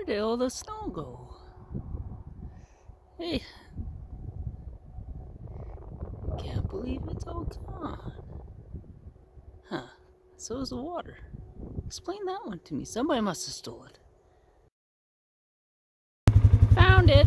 Where did all the snow go? Hey, can't believe it's all gone. Huh, so is the water. Explain that one to me. Somebody must have stole it. Found it!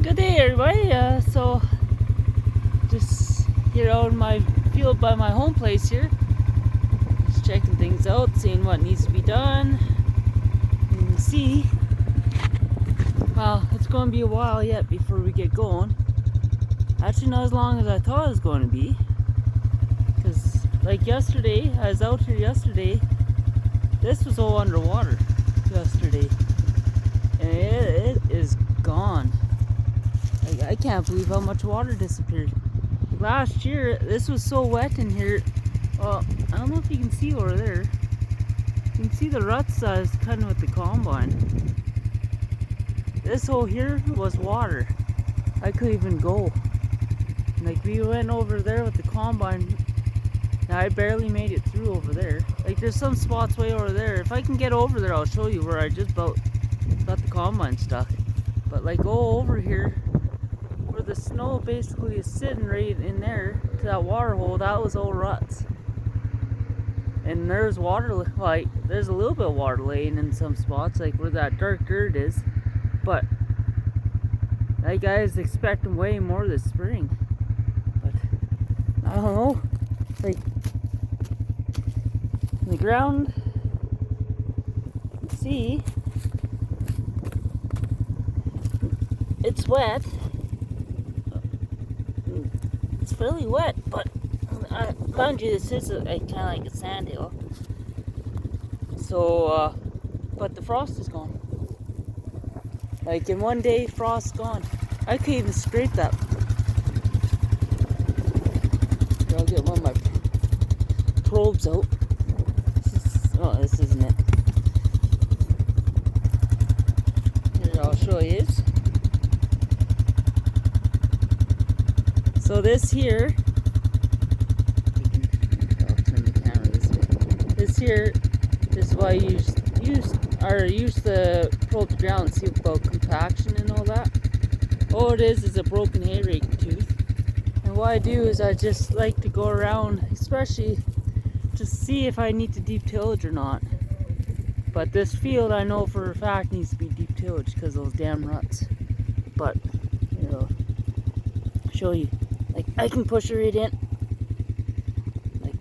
Good day, everybody. So, just here out in my field by my home place here. Just checking things out, seeing what needs to be done. You can see, well, it's going to be a while yet before we get going. Actually, not as long as I thought it was going to be. Because, like yesterday, I was out here yesterday. This was all underwater yesterday. And it is gone. I can't believe how much water disappeared. Last year, this was so wet in here. Well, I don't know if you can see over there. You can see the ruts I was cutting with the combine. This hole here was water. I couldn't even go. Like, we went over there with the combine. Now, I barely made it through over there. Like, there's some spots way over there. If I can get over there, I'll show you where I just about got the combine stuck. But, like, go over here, where the snow basically is sitting right in there to that water hole, that was all ruts. And there's water, like, there's a little bit of water laying in some spots, like where that dark dirt is. But that guy's expecting way more this spring. But I don't know, like, the ground, you can see, it's wet. It's fairly wet, but mind you, this is kind of like a sand hill. So, but the frost is gone. Like, in one day, frost's gone. I can't even scrape that. Here, I'll get one of my probes out. This isn't it. Here, I'll show you. So this here, I'll turn the camera this way. This here is why you use the probe to ground and see about compaction and all that. All it is a broken hay rake tooth. And what I do is I just like to go around, especially to see if I need to deep tillage or not. But this field I know for a fact needs to be deep tillage because of those damn ruts. But, you know, I'll show you. Like, I can push it right in. Like,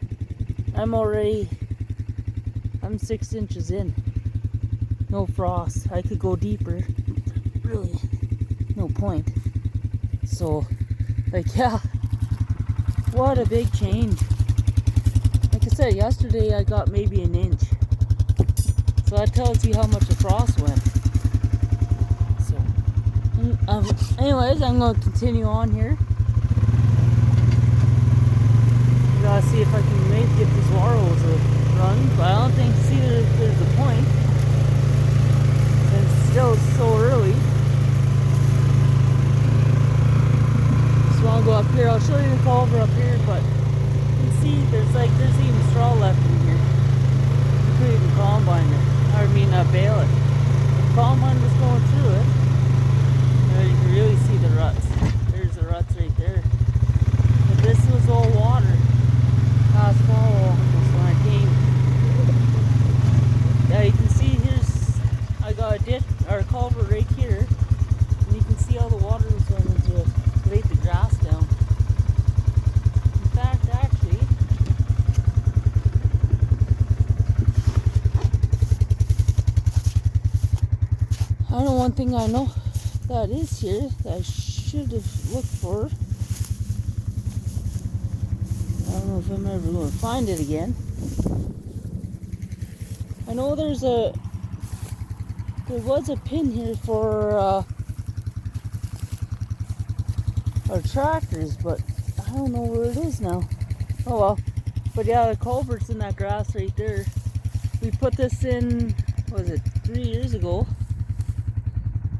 I'm 6 inches in. No frost. I could go deeper. Really, no point. So, like, yeah. What a big change. Like I said, yesterday I got maybe an inch. So that tells you how much the frost went. So, anyways, I'm going to continue on here. Gotta see if I can maybe get these water holes to run, but I don't think there's a point. And it's still so early. Just wanna go up here. I'll show you the culvert up here, but you can see there's even straw left in here. You couldn't even combine it. Bale it. The combine was going through it. And you can really see the ruts. There's the ruts right there. But this was all water. Last fall was when I came. Yeah, you can see I got a ditch or a culvert right here, and you can see all the water was going into it to lay the grass down. In fact, actually, I know one thing I know that is here that I should have looked for. I don't know if I'm ever going to find it again. I know there was a pin here for our tractors, but I don't know where it is now. Oh well. But yeah, the culvert's in that grass right there. We put this in, what was it, 3 years ago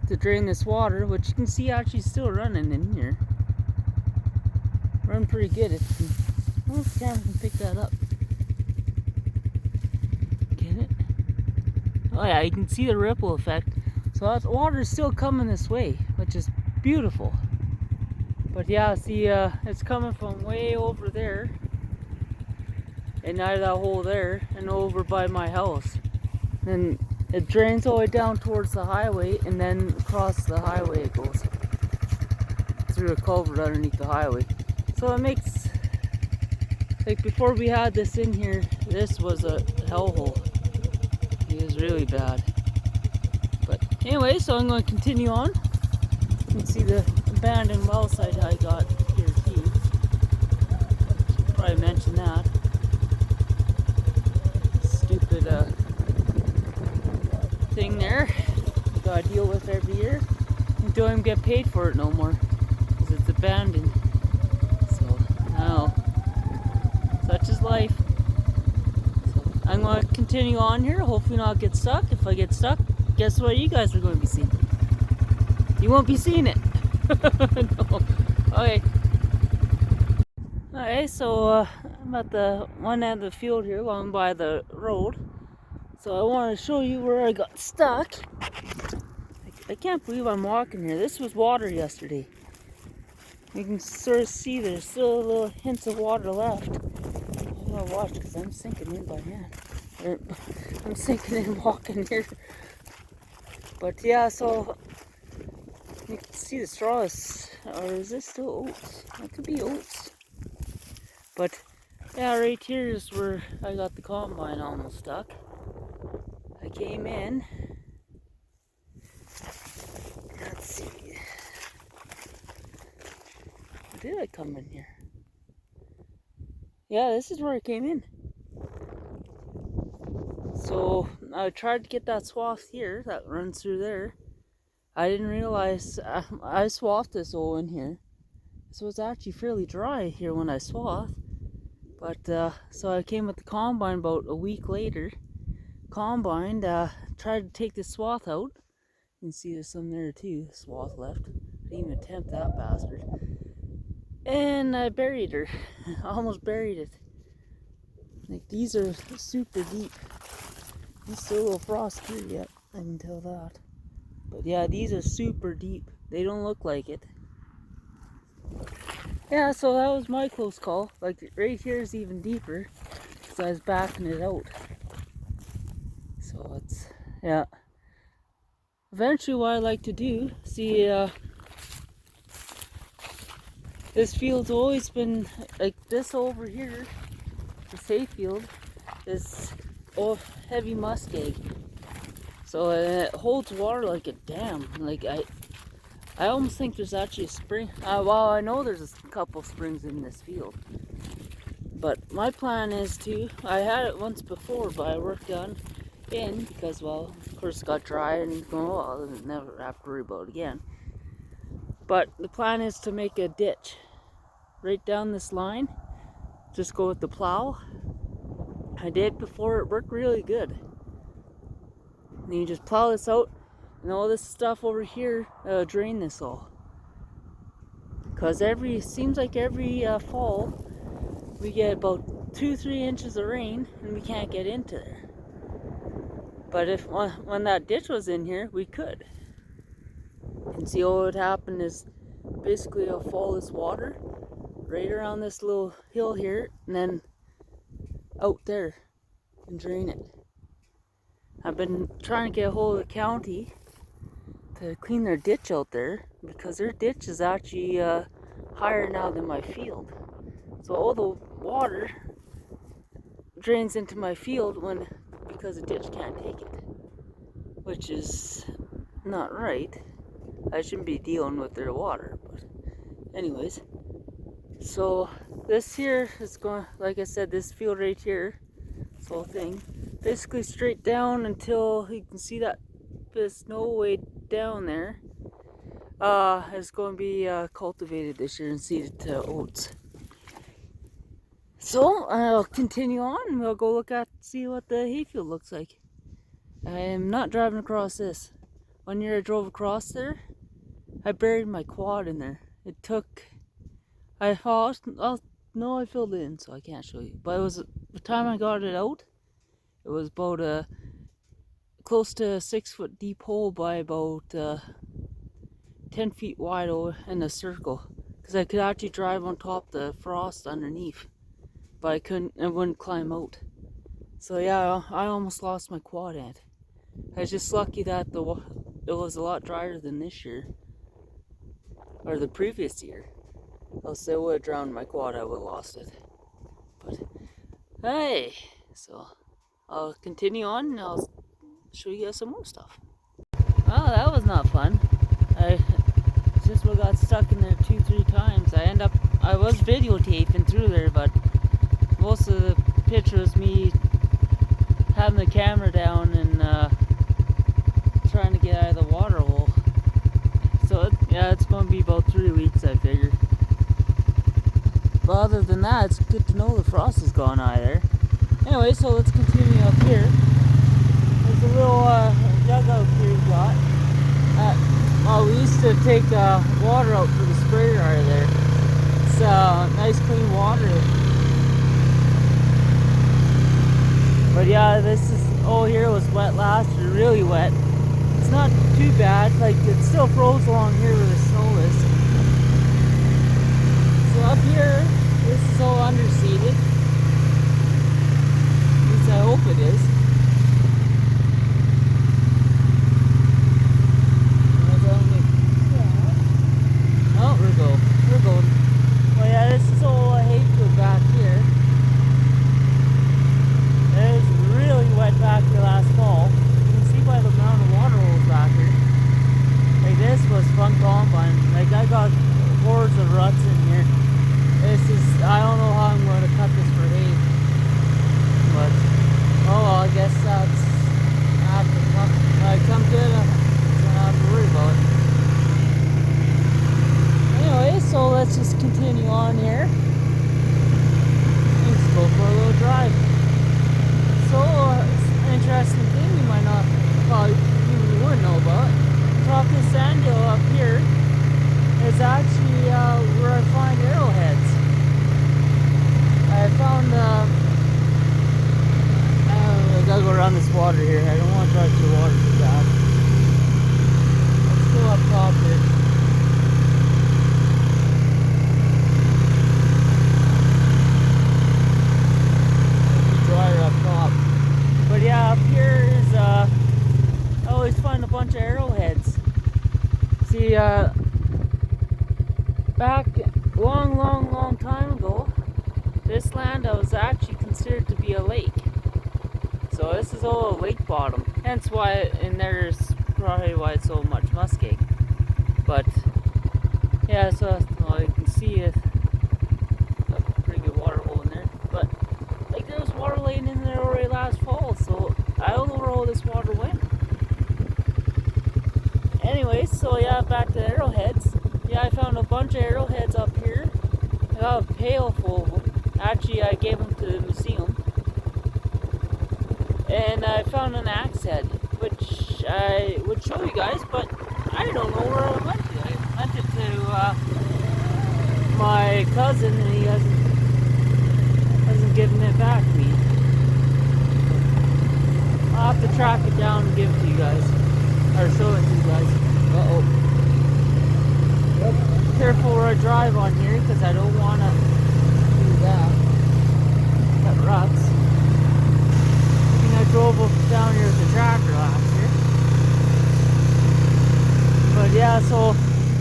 to drain this water, which you can see actually still running in here. Run pretty good. I don't know if the camera can pick that up. Can it? Oh yeah, you can see the ripple effect. So that water is still coming this way, which is beautiful. But yeah, see, it's coming from way over there, and out of that hole there, and over by my house. Then it drains all the way down towards the highway, and then across the highway it goes through a culvert underneath the highway. So it makes, like before we had this in here, this was a hellhole. It was really bad. But anyway, so I'm going to continue on. You can see the abandoned well site I got here too. Should probably mention that. Stupid thing there. You gotta deal with every year. You don't even get paid for it no more because it's abandoned. So now, such is life. So I'm going to continue on here. Hopefully not get stuck. If I get stuck, guess what you guys are going to be seeing? You won't be seeing it. No. Okay. Alright, so I'm at the one end of the field here along by the road. So I want to show you where I got stuck. I can't believe I'm walking here. This was water yesterday. You can sort of see there's still little hints of water left. I gotta watch because I'm sinking in by hand. I'm sinking in walking here. But yeah, so you can see the straws. Or is this still oats? It could be oats. But yeah, right here is where I got the combine almost stuck. I came in. Let's see. Did I come in here? Yeah, this is where I came in. So I tried to get that swath here that runs through there. I didn't realize I swathed this hole in here. So it's actually fairly dry here when I swath. But so I came with the combine about a week later. Combined, tried to take this swath out. You can see there's some there too, swath left. I didn't even attempt that bastard. And I buried her. Almost buried it. Like, these are super deep. There's still a little frost here yet, I can tell that. But yeah, these are super deep. They don't look like it. Yeah, so that was my close call. Like, right here is even deeper because I was backing it out. So it's, yeah. Eventually what I like to do, see, this field's always been, like this over here, this hayfield, is heavy muskeg. So it holds water like a dam. Like I almost think there's actually a spring. Well, I know there's a couple springs in this field. But my plan is to, I had it once before, but I worked on in because, well, of course it got dry and well, I'll never have to worry about it again. But the plan is to make a ditch right down this line. Just go with the plow. I did before, it worked really good. And you just plow this out, and all this stuff over here, drain this all. Because seems like every fall, we get about 2-3 inches of rain, and we can't get into there. But if when that ditch was in here, we could. And see, all that would happen is basically I'll fall this water right around this little hill here, and then out there and drain it. I've been trying to get a hold of the county to clean their ditch out there because their ditch is actually higher now than my field. So all the water drains into my field because the ditch can't take it, which is not right. I shouldn't be dealing with their water, but anyways. So this here is going, like I said, this field right here, this whole thing, basically straight down until you can see that bit of snow way down there. It's going to be cultivated this year and seeded to oats. So I'll continue on. We'll go see what the hayfield looks like. I am not driving across this. One year I drove across there, I buried my quad in there. It took, no, I filled it in, so I can't show you. But it was, the time I got it out, it was about close to a 6-foot deep hole by about 10 feet wide in a circle. Because I could actually drive on top the frost underneath, but I wouldn't climb out. So yeah, I almost lost my quad end. I was just lucky that it was a lot drier than this year, or the previous year. Else I would have drowned my quad, I would have lost it. But hey, so I'll continue on and I'll show you guys some more stuff. Oh, that was not fun. I just got stuck in there 2-3 times. I was videotaping through there, but most of the picture was me having the camera down and trying to get out of the water hole. So yeah, it's going to be about 3 weeks, I figure. But other than that, it's good to know the frost is gone out of there. Anyway, so let's continue up here. There's a little dugout here we got. We used to take water out for the sprayer out of there. It's nice clean water. But yeah, here was wet last year, really wet. It's not too bad, like it still froze along here where the snow is. So up here, this is all underseeded. At least I hope it is. Oh, we're going. Well, yeah, this is all hayfield back here. It was really wet back here last fall. You can see by the amount of water holes back here. Like this was fun combine. Like I got hordes of ruts in here. I don't know how I'm going to cut this for hay. But, oh well, I guess that's after I come to it, I don't have to worry about it. Anyway, so let's just continue on here. Let's go for a little drive. So, it's an interesting thing you might not, you wouldn't know about. Top of this sand hill up here is actually where I find arrowheads. I found, I gotta go around this water here. I don't want to drive through water too bad. Let's go up top here. Drier up top. But yeah, up here is, I always find a bunch of arrowheads. See, back long time ago, this land was actually considered to be a lake. So this is all a lake bottom. Hence why, and there's probably why it's so much muskeg. But yeah, so you can see it. A pretty good water hole in there. But like there was water laying in there already last fall, so I don't know where all this water went. Anyway, so yeah, back to arrowheads. Yeah, I found a bunch of arrowheads up here. I got a pail full of them. Actually, I gave them to the museum. And I found an axe head, which I would show you guys, but I don't know where I went to. I lent it to my cousin, and he hasn't given it back to me. I'll have to track it down and give it to you guys, or show it to you guys. Uh-oh. Careful where I drive on here, because I don't want to do that. Got ruts. I drove up down here with the tractor last year. But yeah, so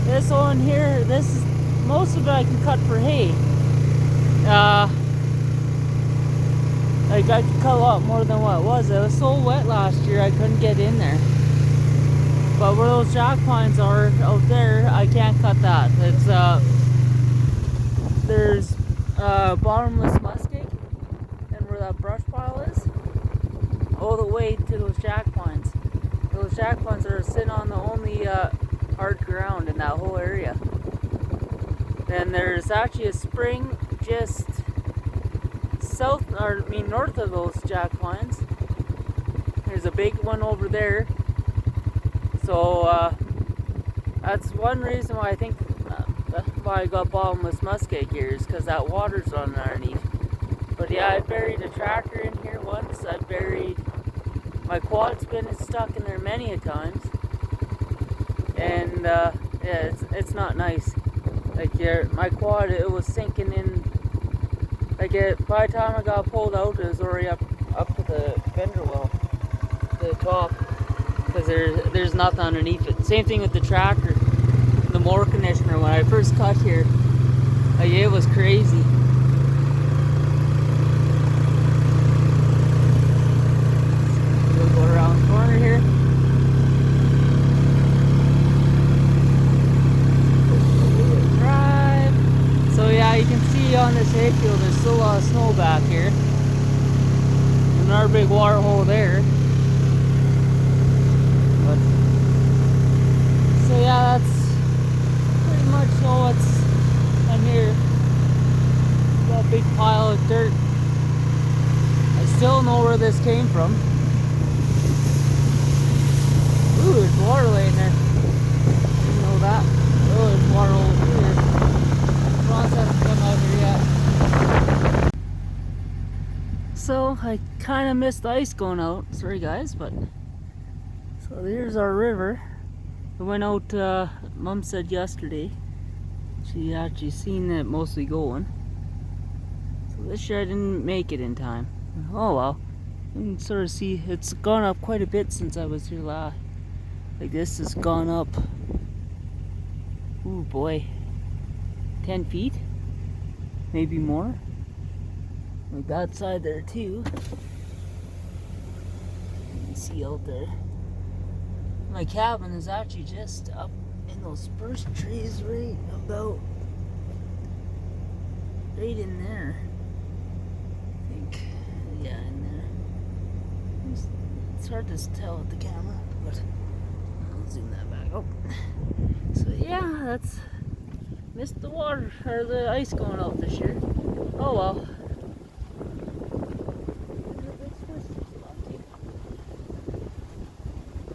this one here, most of it I can cut for hay. Like I could cut a lot more than what it was. It was so wet last year I couldn't get in there. But where those jack pines are out there, I can't cut that. It's there's bottomless muskeg, and where that brush pile is. all the way to those jack pines. Those jack pines are sitting on the only hard ground in that whole area. Then there's actually a spring just north of those jack pines. There's a big one over there. So that's one reason why I think why I got bottomless muskeg here, is because that water's running underneath. But yeah, I buried a tractor in here once. I buried my quad's been stuck in there many a times, and yeah, it's not nice. Like my quad, it was sinking in. Like by the time I got pulled out, it was already up to the fender well, the top, because there's nothing underneath it. Same thing with the tractor, the mower conditioner. When I first cut here, like it was crazy. We'll go around the corner here. Drive. So yeah, you can see on this hayfield there's still a lot of snow back here. Another big water hole there. But, so yeah, that's pretty much all what's on here. Got a big pile of dirt. I still know where this came from. Ooh, there's water laying there. Didn't know that. Oh, there's water over here. Ross hasn't come out here yet. So I kind of missed the ice going out. Sorry guys, but so there's our river. It went out. Mom said yesterday she actually seen it mostly going. So this year I didn't make it in time. Oh well. You can sort of see it's gone up quite a bit since I was here last. Like this has gone up. Ooh boy, 10 feet, maybe more. Like that side there too. You can see out there. My cabin is actually just up in those spruce trees right in there. I think, yeah, in there. It's hard to tell with the camera, but I'll zoom that back. Oh, so yeah, that's missed the water or the ice going out this year. Oh well.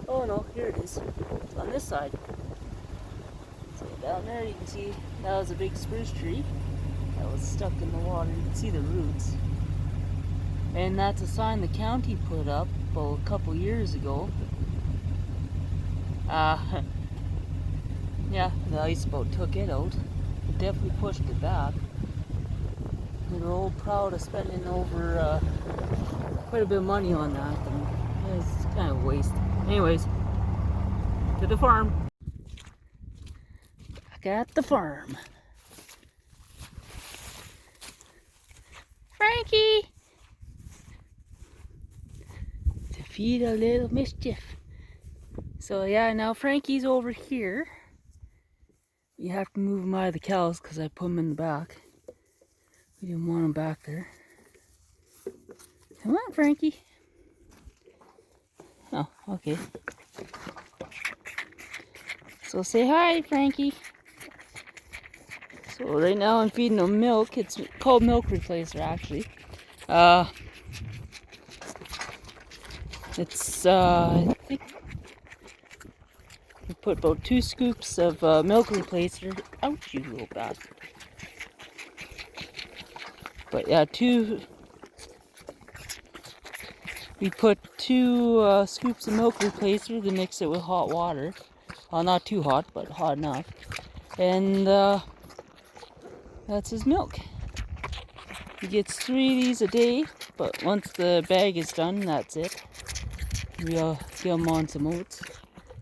Oh no, here it is. It's on this side. So down there you can see that was a big spruce tree that was stuck in the water. You can see the roots. And that's a sign the county put up a couple years ago. Yeah, the ice boat took it out. It definitely pushed it back. They were all proud of spending over quite a bit of money on that. And it's kind of a waste. Anyways, to the farm. Back at the farm. Frankie! To feed a little mischief. So yeah, now Frankie's over here. You have to move him out of the cows because I put him in the back. We didn't want him back there. Come on, Frankie. Oh, okay. So say hi, Frankie. So right now I'm feeding him milk. It's called milk replacer actually. It's I think we put about 2 scoops of milk replacer. Ouch, you little bastard. But yeah, we put 2 scoops of milk replacer to mix it with hot water. Well, not too hot, but hot enough. And that's his milk. He gets 3 of these a day, but once the bag is done, that's it. We'll get him on some oats.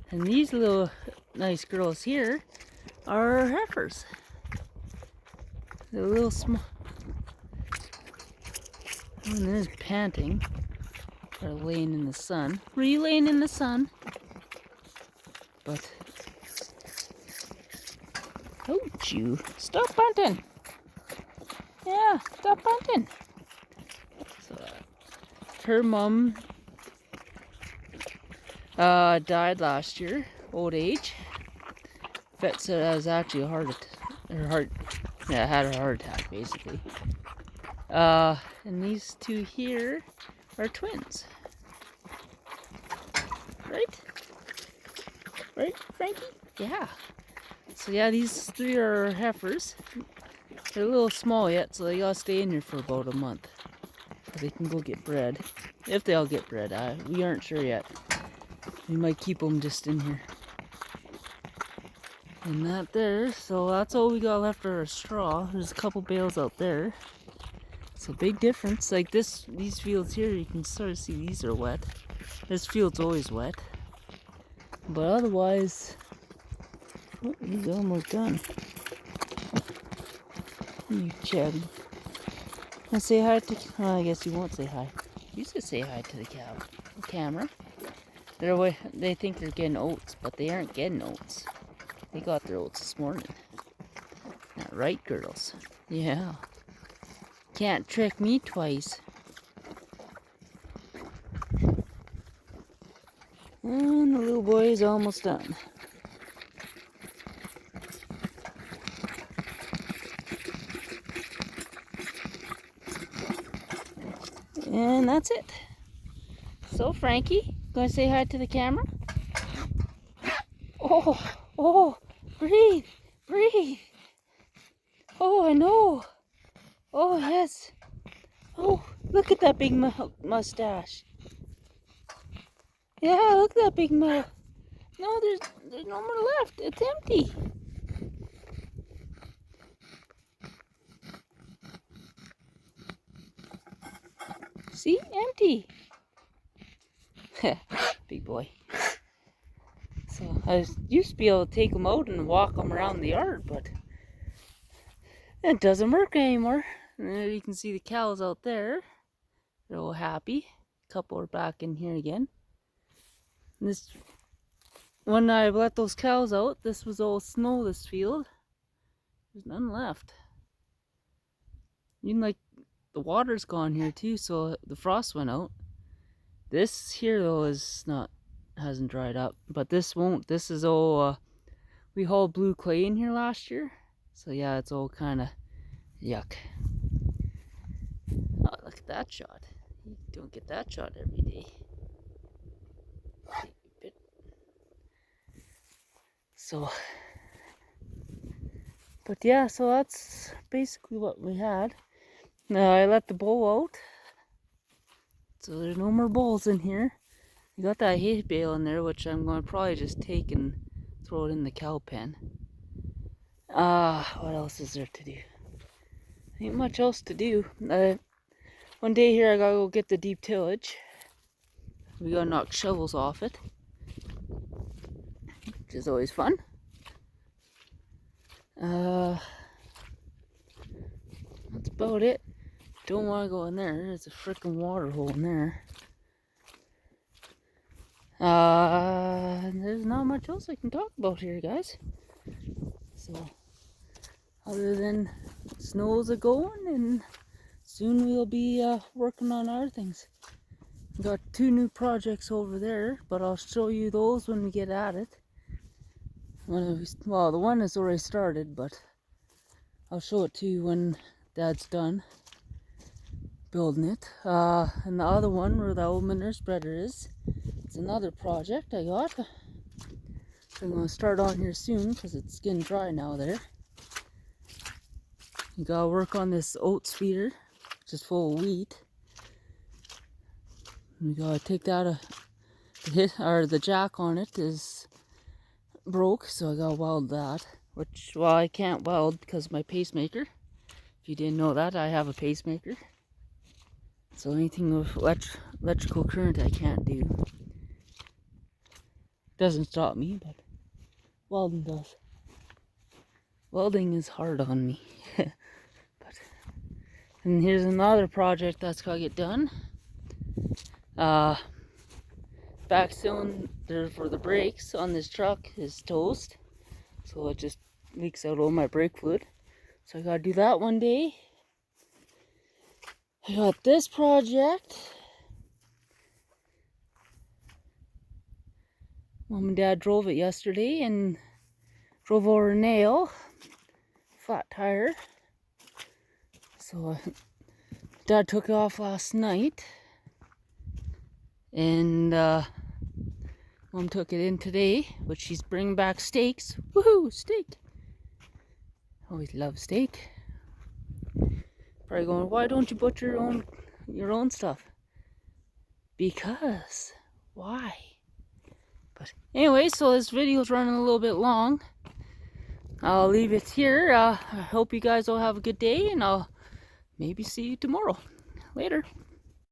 And these little nice girls here are heifers. They're a little small. One is panting. They're laying in the sun. Were you laying in the sun? But don't you stop bunting. Yeah, stop bunting. So her mom Died last year, old age. Vet said it was actually a had a heart attack basically. And these two here are twins. Right? Right, Frankie? Yeah. So yeah, these three are heifers. They're a little small yet, so they gotta stay in here for about a month. So they can go get bred. If they all get bred, we aren't sure yet. We might keep them just in here. And that there, so that's all we got left are straw. There's a couple bales out there. So big difference. Like these fields here, you can sort of see these are wet. This field's always wet. But otherwise, oh, he's almost done. You chubby. And say hi to, I guess you won't say hi. You should say hi to the camera. They think they're getting oats, but they aren't getting oats. They got their oats this morning. Not right, girls? Yeah. Can't trick me twice. And the little boy is almost done. And that's it. So, Frankie, gonna say hi to the camera? Oh, breathe, breathe. Oh, I know. Oh, yes. Oh, look at that big mustache. Yeah, look at that big mouth. No, there's no more left. It's empty. See, empty. Big boy. So I used to be able to take them out and walk them around the yard, but it doesn't work anymore. And there you can see the cows out there. They're all happy. A couple are back in here again. And this, when I let those cows out, this was all snow, this field. There's none left. Even like the water's gone here too, so the frost went out. This here though hasn't dried up, but this won't. This is all, we hauled blue clay in here last year. So yeah, it's all kind of yuck. Oh, look at that shot. You don't get that shot every day. So, but yeah, so that's basically what we had. Now I let the bull out. So there's no more bulls in here. You got that hay bale in there, which I'm going to probably just take and throw it in the cow pen. What else is there to do? Ain't much else to do. One day here I gotta go get the deep tillage. We gotta knock shovels off it, which is always fun. That's about it. Don't want to go in there. There's a freaking water hole in there. There's not much else I can talk about here, guys. So, other than snow's a going, and soon we'll be working on our things. Got 2 new projects over there, but I'll show you those when we get at it. Well, the one has already started, but I'll show it to you when Dad's done building it. And the other one, where the old manure spreader is, it's another project I got. So I'm going to start on here soon because it's getting dry now there. You gotta work on this oats feeder, which is full of wheat. You gotta take that the jack on it is broke, so I gotta weld that. Which, well, I can't weld because of my pacemaker. If you didn't know that, I have a pacemaker. So anything with electrical current I can't do. Doesn't stop me, but welding does. Welding is hard on me. And here's another project that's gotta get done. Back cylinder for the brakes on this truck is toast, so it just leaks out all my brake fluid. So I gotta do that one day. I got this project. Mom and Dad drove it yesterday and drove over a nail, flat tire. So Dad took it off last night, and Mom took it in today, but she's bringing back steaks. Woohoo, steak! Always love steak. Probably going, why don't you butcher your own stuff? Because why? But anyway, so this video's running a little bit long. I'll leave it here. I hope you guys all have a good day, and I'll maybe see you tomorrow. Later.